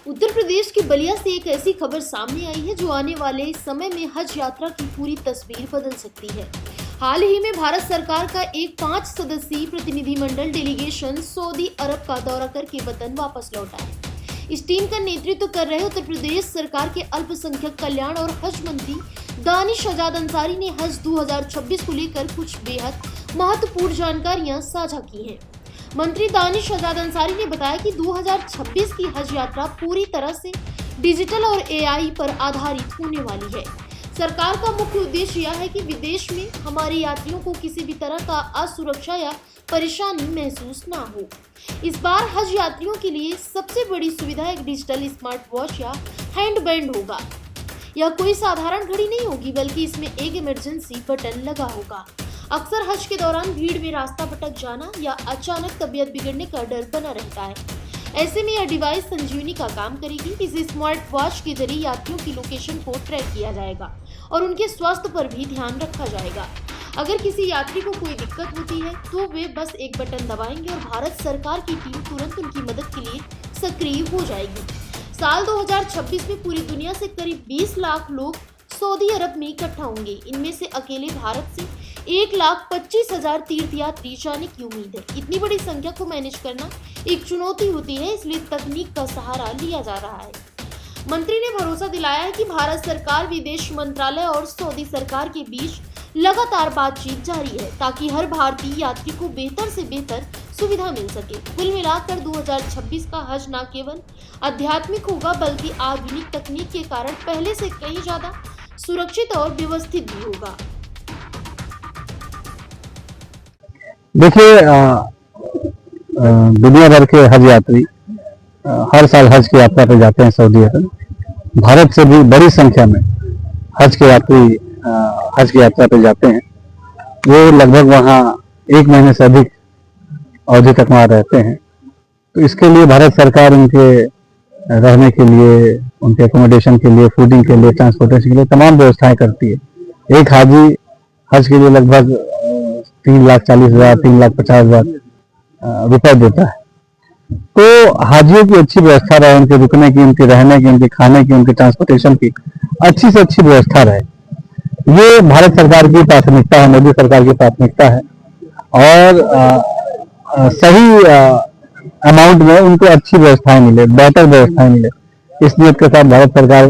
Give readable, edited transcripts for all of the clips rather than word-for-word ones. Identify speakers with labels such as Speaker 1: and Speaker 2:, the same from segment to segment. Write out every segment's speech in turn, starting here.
Speaker 1: उत्तर प्रदेश के बलिया से एक ऐसी खबर सामने आई है जो आने वाले समय में हज यात्रा की पूरी तस्वीर बदल सकती है। हाल ही में भारत सरकार का एक 5 सदस्यीय प्रतिनिधिमंडल डेलीगेशन सऊदी अरब का दौरा करके वतन वापस लौटा है। इस टीम का नेतृत्व कर रहे उत्तर प्रदेश सरकार के अल्पसंख्यक कल्याण और हज मंत्री दानिश आजाद अंसारी ने हज 2026 को लेकर कुछ बेहद महत्वपूर्ण जानकारियां साझा की हैं। मंत्री दानिश आजाद अंसारी ने बताया कि 2026 की हज यात्रा पूरी तरह से डिजिटल और एआई पर आधारित होने वाली है। सरकार का मुख्य उद्देश्य यह है कि विदेश में हमारे यात्रियों को किसी भी तरह का असुरक्षा या परेशानी महसूस ना हो। इस बार हज यात्रियों के लिए सबसे बड़ी सुविधा एक डिजिटल स्मार्ट वॉच या हैंड बैंड होगा। यह कोई साधारण घड़ी नहीं होगी, बल्कि इसमें एक इमरजेंसी बटन लगा होगा। अक्सर हज के दौरान भीड़ में रास्ता भटक जाना या अचानक तबीयत बिगड़ने का डर बना रहता है। ऐसे में यह डिवाइस संजीवनी का काम करेगी। इस स्मार्ट वॉच के जरिए यात्रियों की लोकेशन को ट्रैक किया जाएगा और उनके स्वास्थ्य पर भी ध्यान रखा जाएगा। अगर किसी यात्री को कोई दिक्कत होती है तो वे बस एक बटन दबाएंगे और भारत सरकार की टीम तुरंत उनकी मदद के लिए सक्रिय हो जाएगी। साल 2026 में पूरी दुनिया से करीब 20 लाख लोग सऊदी अरब में इकट्ठा होंगे। इनमें से अकेले भारत से 1,25,000 तीर्थयात्री जाने की उम्मीद है। इतनी बड़ी संख्या को मैनेज करना एक चुनौती होती है, इसलिए तकनीक का सहारा लिया जा रहा है। मंत्री ने भरोसा दिलाया है कि भारत सरकार, विदेश मंत्रालय और सऊदी सरकार के बीच लगातार बातचीत जारी है ताकि हर भारतीय यात्री को बेहतर से बेहतर सुविधा मिल सके। कुल मिलाकर 2026 का हज न केवल आध्यात्मिक होगा, बल्कि आधुनिक तकनीक के कारण पहले से कहीं ज्यादा सुरक्षित और व्यवस्थित भी होगा।
Speaker 2: देखिए, दुनिया भर के हज यात्री हर साल हज की यात्रा पर जाते हैं सऊदी अरब। भारत से भी बड़ी संख्या में हज के यात्री हज की यात्रा पर जाते हैं। वो लगभग वहाँ 1 महीने से अधिक अवधि तक वहाँ रहते हैं। तो इसके लिए भारत सरकार उनके रहने के लिए, उनके एकोमोडेशन के लिए, फूडिंग के लिए, ट्रांसपोर्टेशन के लिए तमाम व्यवस्थाएं करती है। एक हाजी हज के लिए लगभग 3,40,000, 3,50,000 रुपए देता है। तो हाजियों की अच्छी व्यवस्था रहे, उनके रुकने की, उनके रहने की, उनके खाने की, उनके ट्रांसपोर्टेशन की अच्छी से अच्छी व्यवस्था रहे, ये भारत सरकार की प्राथमिकता है, मोदी सरकार की प्राथमिकता है। और सही अमाउंट में उनको अच्छी व्यवस्थाएं मिले, बेहतर व्यवस्थाएं मिले, इस नियत के साथ भारत सरकार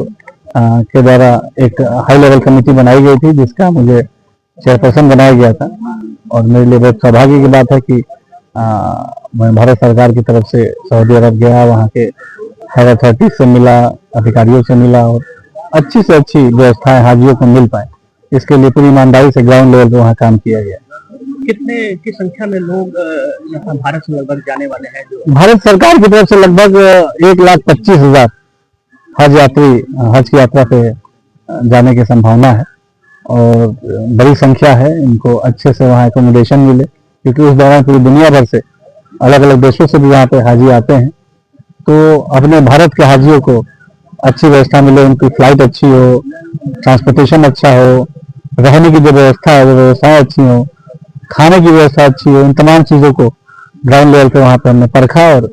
Speaker 2: के द्वारा एक हाई लेवल कमेटी बनाई गई थी, जिसका मुझे चेयरपर्सन बनाया गया था। और मेरे लिए बहुत सौभाग्य की बात है कि मैं भारत सरकार की तरफ से सऊदी अरब गया, वहाँ के हेड अथॉरिटी से मिला, अधिकारियों से मिला और अच्छी से अच्छी व्यवस्थाएं हाजियों को मिल पाए, इसके लिए पूरी ईमानदारी से ग्राउंड लेवल पर वहाँ काम किया गया।
Speaker 3: कितने की संख्या में लोग यहाँ भारत से लगभग जाने वाले हैं? जो
Speaker 2: भारत सरकार की तरफ से लगभग 1,25,000 हज यात्री हज की यात्रा पे जाने की संभावना है और बड़ी संख्या है। इनको अच्छे से वहाँ एकोमोडेशन मिले, क्योंकि उस दौरान पूरी दुनिया भर से अलग अलग देशों से भी यहाँ पे हाजी आते हैं। तो अपने भारत के हाजियों को अच्छी व्यवस्था मिले, उनकी फ्लाइट अच्छी हो, ट्रांसपोर्टेशन अच्छा हो, रहने की जो व्यवस्था है वो व्यवस्थाएं अच्छी हो, खाने की व्यवस्था अच्छी हो, इन तमाम चीज़ों को ग्राउंड लेवल पे वहाँ पर हमने परखा और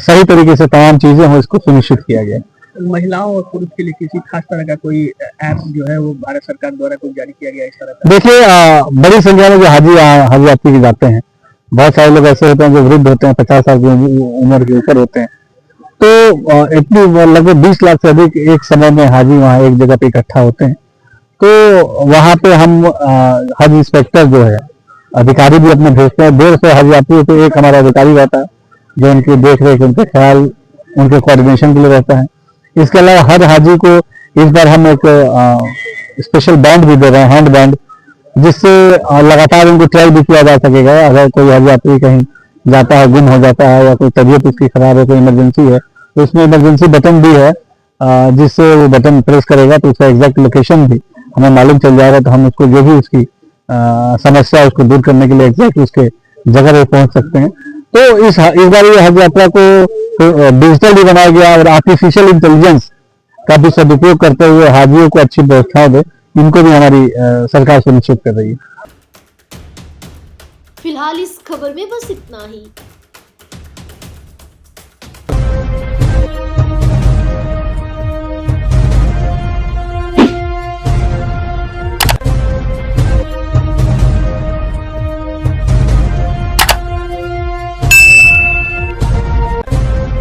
Speaker 2: सही तरीके से तमाम चीज़ें हो, इसको सुनिश्चित किया गया।
Speaker 3: महिलाओं और पुरुष के लिए किसी खास तरह का कोई ऐप जो है वो भारत सरकार द्वारा कुछ जारी किया गया इस तरह का?
Speaker 2: देखिए, बड़ी संख्या में जो हज यात्री जाते हैं, बहुत सारे लोग ऐसे होते हैं जो वृद्ध होते हैं, 50 साल की उम्र के ऊपर होते हैं। तो इतनी लगभग 20 लाख से अधिक एक समय में हाजी वहाँ एक जगह पे इकट्ठा होते हैं। तो वहाँ पे हम हज इंस्पेक्टर जो है, अधिकारी भी अपने भेजते हैं। 150 हज यात्रियों पे एक हमारा अधिकारी रहता है जो उनकी देख रेख, उनके ख्याल, उनके कोऑर्डिनेशन के लिए रहता है। इसके अलावा हर हाजी को इस बार हम एक स्पेशल बैंड भी दे रहे हैं, हैंड बैंड, जिससे लगातार उनको ट्रैक भी किया जा सकेगा। अगर कोई हज यात्री कहीं जाता है, गुम हो जाता है या कोई तबीयत उसकी खराब है, कोई इमरजेंसी है, तो उसमें इमरजेंसी बटन भी है, जिससे वो बटन प्रेस करेगा तो उसका एग्जैक्ट लोकेशन भी हमें मालूम चल जाएगा। तो हम उसको जो भी उसकी समस्या उसको दूर करने के लिए एग्जैक्ट उसके जगह पे पहुंच सकते हैं। तो इस बार ये हज यात्रा को डिजिटल भी बनाया गया और आर्टिफिशियल इंटेलिजेंस का भी सदुपयोग करते हुए हाजियों को अच्छी व्यवस्थाएं दे, इनको भी हमारी सरकार सुनिश्चित कर रही है।
Speaker 1: फिलहाल इस खबर में बस इतना ही।